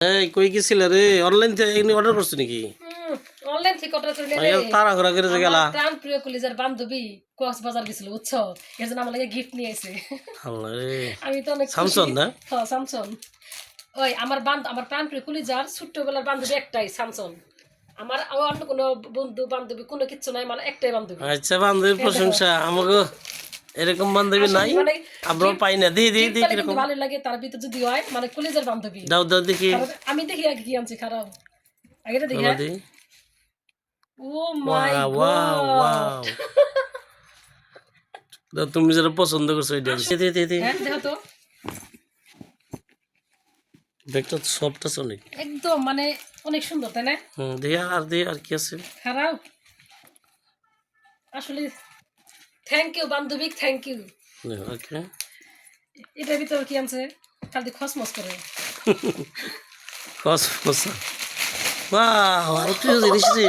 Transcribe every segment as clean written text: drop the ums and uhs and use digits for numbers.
এই কই গেছিল রে অনলাইন থেকে এগুলো অর্ডার করছ নাকি অনলাইন থেকে অর্ডার করে আরে তাড়াহুড়া করে গেলা প্রাণ প্রিয় কলিজার বান্ধবী কক্সবাজার গেছিল বুঝছো এজন্য আমার লাগে গিফট নিয়ে আইছে আল্লাহ রে আমি তো অনেক স্যামসং না হ্যাঁ স্যামসং ওই আমার প্রাণ প্রিয় কলিজার ছোট্টবেলার বান্ধবী একটাই স্যামসং আমার অন্য কোনো বন্ধু বান্ধবী কোনো কিছু নাই মানে একটাই বান্ধবী আচ্ছা বান্ধবীর প্রশংসা আমাকে এরকম বান্ধবী নাই আমরা পাই না দি দি দি কিরকম ভালো লাগে তার ভিতরে যদি হয় মানে কলিজার বান্ধবী দাও দাও দেখি আমি দেখি আগে কি আনছি খারাপ আগে দেখি ও মাই ওয়াও ওয়াও দাও তুমি যেটা পছন্দ করছো এটা দে দে দে হ্যাঁ দেখো তো দেখো তো সফট আছে অনেক একদম মানে অনেক সুন্দর তাই না দে আর কি আছে খারাপ আসলে থ্যাংক ইউ বান্ধবী থ্যাংক ইউ ওকে এটার ভিতরে কি আনছে খালি খসমস করে কসমস ওয়াও আর প্রিয় জিনিস রে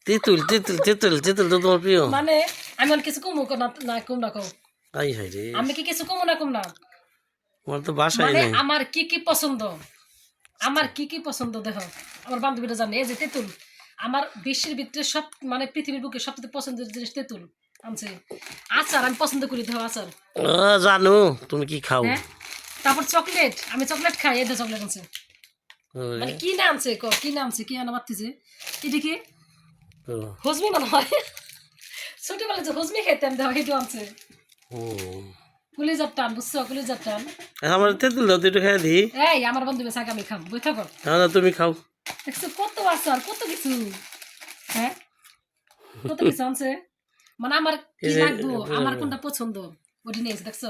তেতুল তেতুল তেতুল তেতুল তো তোমার প্রিয় মানে আমি আর কিছু কমু না কম না কম আই হাই রে আমি কি কিছু কমু না কম না আমার তো বাসায় মানে নাই আমার কি পছন্দ দেখো আমার বান্ধবীরা জানে এই যে তেতুল আমার বিশ্বের ভিতরে সব মানে পৃথিবীর বুকে সবচেয়ে পছন্দের জিনিস তেতুল আনছে আচার আমি পছন্দ করি দেখো আচার জানো তুমি কি খাও হ্যাঁ তারপর চকলেট আমি চকলেট খাই এই চকলেট আনছে মানে কি না আনছে কি আনা মারতেছে এটা কি হজমি মনে হয় ছোটবেলা যে হজমি খেতাম দেখো সেইটো আনছে কলিজার টান বুঝছো কলিজার টান আমার তেতুল দাও একটু খাই দি এই আমার বান্ধবী সাকে আমি খাম বই থাকো না তুমি খাও দেখছো কত আচার কত কিছু হ্যাঁ কত কিছু আনছে মানে আমার কি লাগবো আমার কোনটা পছন্দ ওটি নিয়েছে দেখছো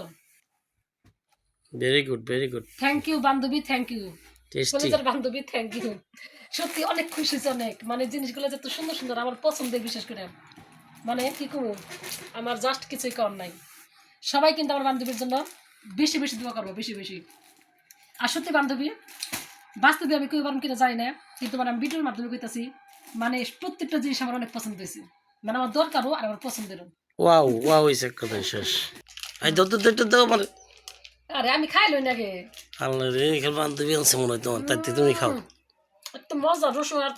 ভেরি গুড থ্যাংক ইউ বান্ধবী থ্যাংক ইউ টেস্টি কলেজের বান্ধবী থ্যাংক ইউ সত্যি অনেক খুশি অনেক মানে জিনিসগুলো যত সুন্দর সুন্দর আমার পছন্দের বিশেষ করে মানে কি করবো আমার জাস্ট কিছুই কর নাই সবাই কিন্তু আমার বান্ধবীর জন্য বেশি বেশি দোয়া করবো বেশি বেশি আর সত্যি বান্ধবী বাস্তবে আমি কেউ কিনা জানি না কিন্তু মানে আমি ভিডিওর মাধ্যমে কইতাছি মানে প্রত্যেকটা জিনিস আমার অনেক পছন্দ হয়েছে মানে আমার দরকারও আর আমার পছন্দেরও ওয়াও হইছে কথা শেষ আই দাও আমার আরে আমি খাই লই নাকি আল্লাহ রে এখানে বান্ধবী আছে মনে হয় তোমার তাই তুমি খাও এত মজা রসুন আর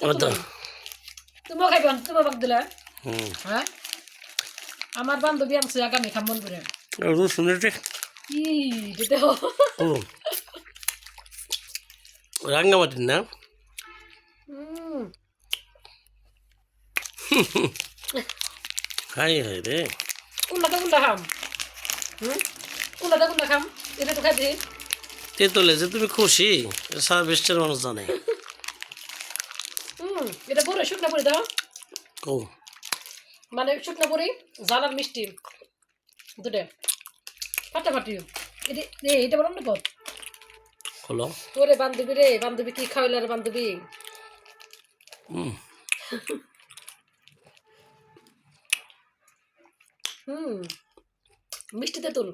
তুমিও খাইবে তুমি বাক দিলে হ্যাঁ আমার বান্ধবী আনছে আগামী খাম মন করে রসুনের কি দিতে রাঙ্গামাটির না হাই হাই রে কোনটা খাম কোনটা খাম এটা তো খাইবি তেতুলে যে তুমি খুশি সারা বিশ্বের মানুষ জানে এটা পরে শুকনা পরি দাও ও মানে শুকনা পরি জাল আর মিষ্টি দুটো ফাটাফাটি এটা বলো না পথ হলো তোরে বান্ধবী কি খাওয়াইল রে বান্ধবী মিষ্টি তেঁতুল